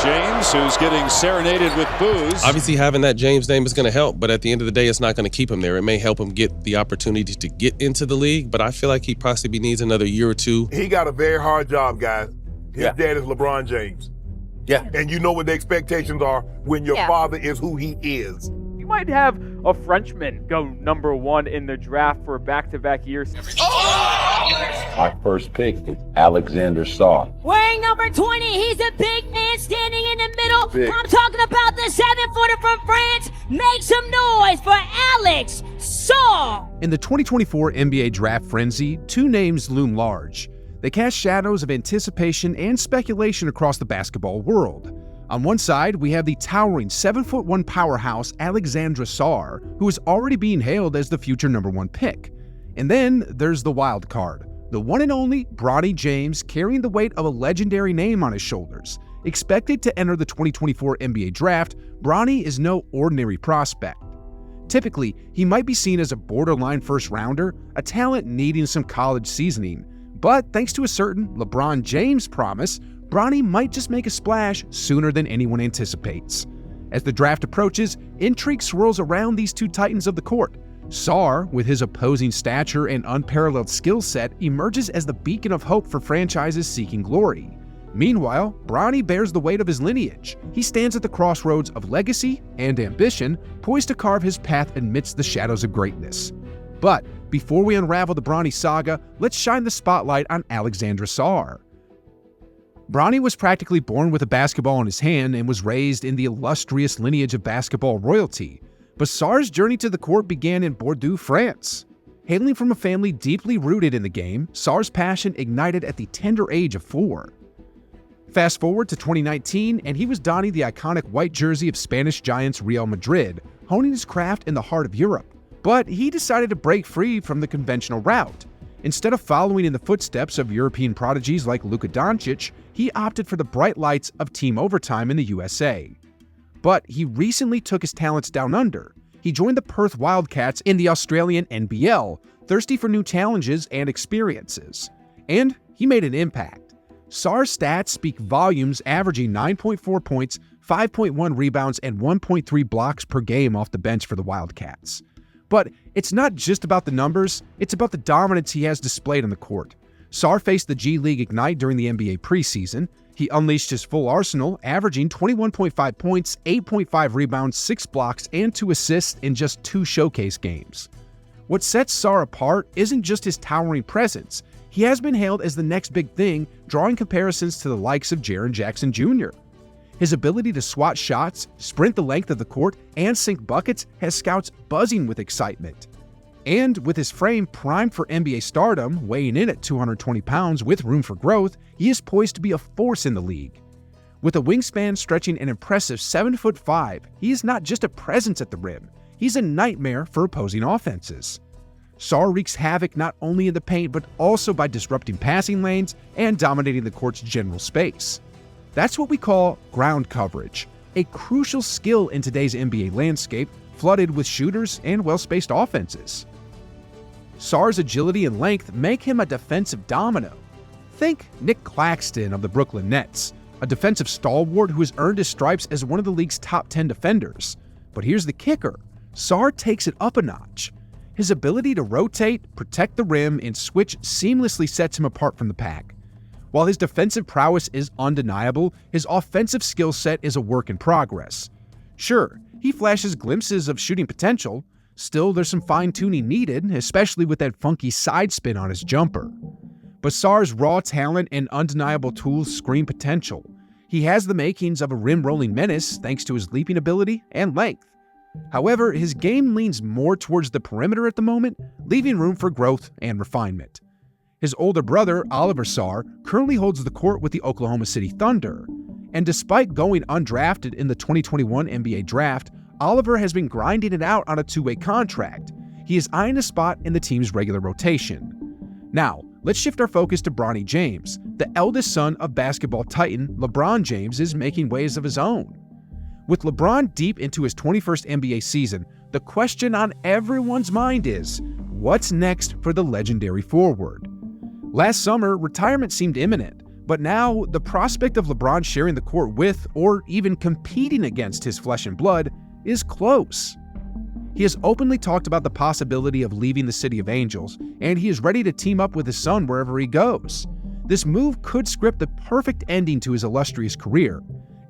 James, who's getting serenaded with booze. Obviously, having that James name is going to help, but at the end of the day, it's not going to keep him there. It may help him get the opportunity to get into the league, but I feel like he possibly needs another year or two. He got a very hard job, guys. His dad is LeBron James. Yeah. And you know what the expectations are when your father is who he is. You might have a Frenchman go #1 in the draft for back-to-back years. My first pick is Alexandre Sarr. Wearing number 20, he's a big man standing in the middle. Big. I'm talking about the 7-footer from France. Make some noise for Alex Sarr. In the 2024 NBA draft frenzy, two names loom large. They cast shadows of anticipation and speculation across the basketball world. On one side, we have the towering 7'1" powerhouse Alexandre Sarr, who is already being hailed as the future #1 pick. And then there's the wild card, the one and only Bronny James, carrying the weight of a legendary name on his shoulders. Expected to enter the 2024 NBA draft, Bronny is no ordinary prospect. Typically, he might be seen as a borderline first-rounder, a talent needing some college seasoning. But thanks to a certain LeBron James promise, Bronny might just make a splash sooner than anyone anticipates. As the draft approaches, intrigue swirls around these two titans of the court. Sarr, with his opposing stature and unparalleled skill set, emerges as the beacon of hope for franchises seeking glory. Meanwhile, Bronny bears the weight of his lineage. He stands at the crossroads of legacy and ambition, poised to carve his path amidst the shadows of greatness. But before we unravel the Bronny saga, let's shine the spotlight on Alexandre Sarr. Bronny was practically born with a basketball in his hand and was raised in the illustrious lineage of basketball royalty. But Sarr's journey to the court began in Bordeaux, France. Hailing from a family deeply rooted in the game, Sarr's passion ignited at the tender age of 4. Fast forward to 2019, and he was donning the iconic white jersey of Spanish giants Real Madrid, honing his craft in the heart of Europe. But he decided to break free from the conventional route. Instead of following in the footsteps of European prodigies like Luka Doncic, he opted for the bright lights of team overtime in the USA. But he recently took his talents down under. He joined the Perth Wildcats in the Australian NBL, thirsty for new challenges and experiences. And he made an impact. Sarr's stats speak volumes, averaging 9.4 points, 5.1 rebounds, and 1.3 blocks per game off the bench for the Wildcats. But it's not just about the numbers, it's about the dominance he has displayed on the court. Sarr faced the G League Ignite during the NBA preseason. He unleashed his full arsenal, averaging 21.5 points, 8.5 rebounds, 6 blocks, and 2 assists in just 2 showcase games. What sets Sarr apart isn't just his towering presence. He has been hailed as the next big thing, drawing comparisons to the likes of Jaren Jackson Jr. His ability to swat shots, sprint the length of the court, and sink buckets has scouts buzzing with excitement. And with his frame primed for NBA stardom, weighing in at 220 pounds with room for growth, he is poised to be a force in the league. With a wingspan stretching an impressive 7'5", he is not just a presence at the rim, he's a nightmare for opposing offenses. Sarr wreaks havoc not only in the paint but also by disrupting passing lanes and dominating the court's general space. That's what we call ground coverage, a crucial skill in today's NBA landscape, flooded with shooters and well-spaced offenses. Sarr's agility and length make him a defensive domino. Think Nick Claxton of the Brooklyn Nets, a defensive stalwart who has earned his stripes as one of the league's top 10 defenders. But here's the kicker: Sarr takes it up a notch. His ability to rotate, protect the rim, and switch seamlessly sets him apart from the pack. While his defensive prowess is undeniable, his offensive skill set is a work in progress. Sure, he flashes glimpses of shooting potential. Still, there's some fine-tuning needed, especially with that funky side spin on his jumper. But Sarr's raw talent and undeniable tools scream potential. He has the makings of a rim-rolling menace thanks to his leaping ability and length. However, his game leans more towards the perimeter at the moment, leaving room for growth and refinement. His older brother, Oliver Sarr, currently holds the court with the Oklahoma City Thunder. And despite going undrafted in the 2021 NBA draft, Oliver has been grinding it out on a 2-way contract. He is eyeing a spot in the team's regular rotation. Now, let's shift our focus to Bronny James. The eldest son of basketball titan LeBron James is making waves of his own. With LeBron deep into his 21st NBA season, the question on everyone's mind is, what's next for the legendary forward? Last summer, retirement seemed imminent, But now, the prospect of LeBron sharing the court with, or even competing against his flesh and blood, is close. He has openly talked about the possibility of leaving the City of Angels, and he is ready to team up with his son wherever he goes. This move could script the perfect ending to his illustrious career.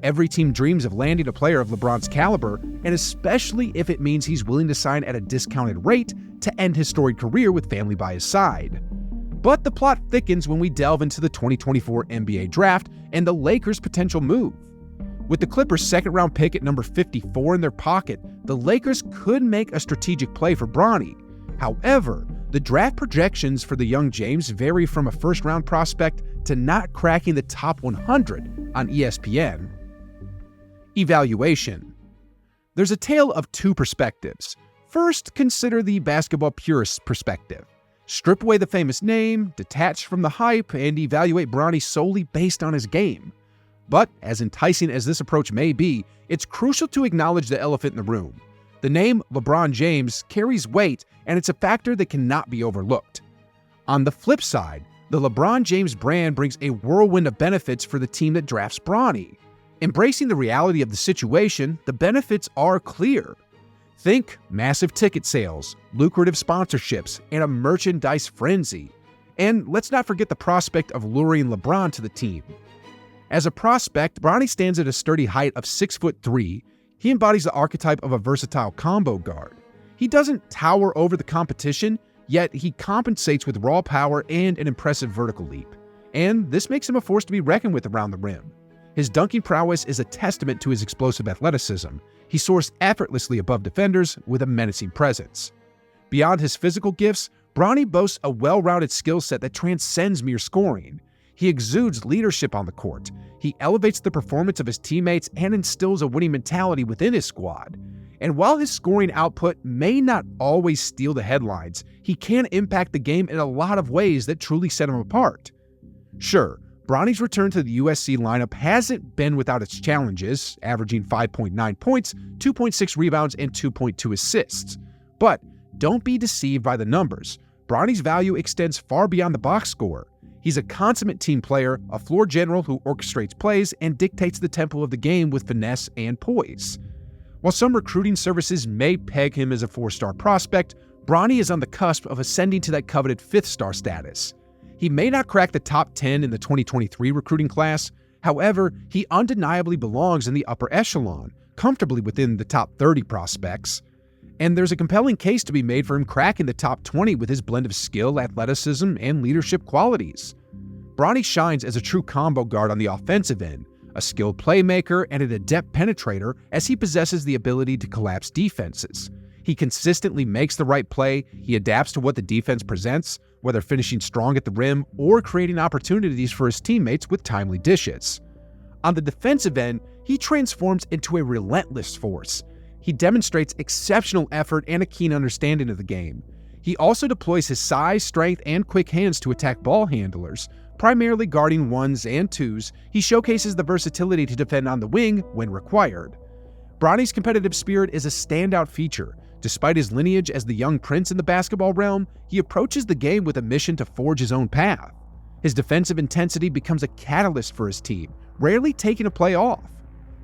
Every team dreams of landing a player of LeBron's caliber, and especially if it means he's willing to sign at a discounted rate to end his storied career with family by his side. But the plot thickens when we delve into the 2024 NBA Draft and the Lakers' potential move. With the Clippers' second-round pick at number 54 in their pocket, the Lakers could make a strategic play for Bronny. However, the draft projections for the young James vary from a first-round prospect to not cracking the top 100 on ESPN. Evaluation. There's a tale of two perspectives. First, consider the basketball purist perspective. Strip away the famous name, detach from the hype, and evaluate Bronny solely based on his game. But, as enticing as this approach may be, it's crucial to acknowledge the elephant in the room. The name LeBron James carries weight, and it's a factor that cannot be overlooked. On the flip side, the LeBron James brand brings a whirlwind of benefits for the team that drafts Bronny. Embracing the reality of the situation, the benefits are clear. Think massive ticket sales, lucrative sponsorships, and a merchandise frenzy. And let's not forget the prospect of luring LeBron to the team. As a prospect, Bronny stands at a sturdy height of 6'3". He embodies the archetype of a versatile combo guard. He doesn't tower over the competition, yet he compensates with raw power and an impressive vertical leap. And this makes him a force to be reckoned with around the rim. His dunking prowess is a testament to his explosive athleticism. He soars effortlessly above defenders with a menacing presence. Beyond his physical gifts, Bronny boasts a well-rounded skill set that transcends mere scoring. He exudes leadership on the court. He elevates the performance of his teammates and instills a winning mentality within his squad. And while his scoring output may not always steal the headlines, he can impact the game in a lot of ways that truly set him apart. Sure, Bronny's return to the USC lineup hasn't been without its challenges, averaging 5.9 points, 2.6 rebounds, and 2.2 assists. But don't be deceived by the numbers. Bronny's value extends far beyond the box score. He's a consummate team player, a floor general who orchestrates plays and dictates the tempo of the game with finesse and poise. While some recruiting services may peg him as a 4-star prospect, Bronny is on the cusp of ascending to that coveted 5th-star status. He may not crack the top 10 in the 2023 recruiting class. However, he undeniably belongs in the upper echelon, comfortably within the top 30 prospects. And there's a compelling case to be made for him cracking the top 20 with his blend of skill, athleticism, and leadership qualities. Bronny shines as a true combo guard on the offensive end, a skilled playmaker and an adept penetrator as he possesses the ability to collapse defenses. He consistently makes the right play, he adapts to what the defense presents, whether finishing strong at the rim or creating opportunities for his teammates with timely dishes. On the defensive end, he transforms into a relentless force. He demonstrates exceptional effort and a keen understanding of the game. He also deploys his size, strength, and quick hands to attack ball handlers. Primarily guarding 1s and 2s, he showcases the versatility to defend on the wing when required. Bronny's competitive spirit is a standout feature. Despite his lineage as the young prince in the basketball realm, he approaches the game with a mission to forge his own path. His defensive intensity becomes a catalyst for his team, rarely taking a play off.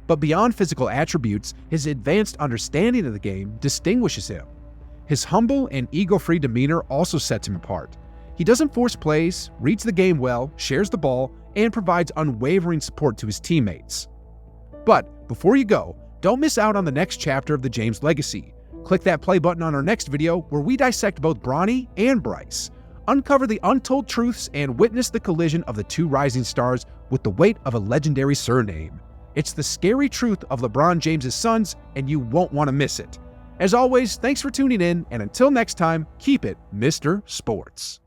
But beyond physical attributes, his advanced understanding of the game distinguishes him. His humble and ego-free demeanor also sets him apart. He doesn't force plays, reads the game well, shares the ball, and provides unwavering support to his teammates. But before you go, don't miss out on the next chapter of the James legacy. Click that play button on our next video where we dissect both Bronny and Bryce, uncover the untold truths, and witness the collision of the two rising stars with the weight of a legendary surname. It's the scary truth of LeBron James' sons, and you won't want to miss it. As always, thanks for tuning in, and until next time, keep it Mr. Sports.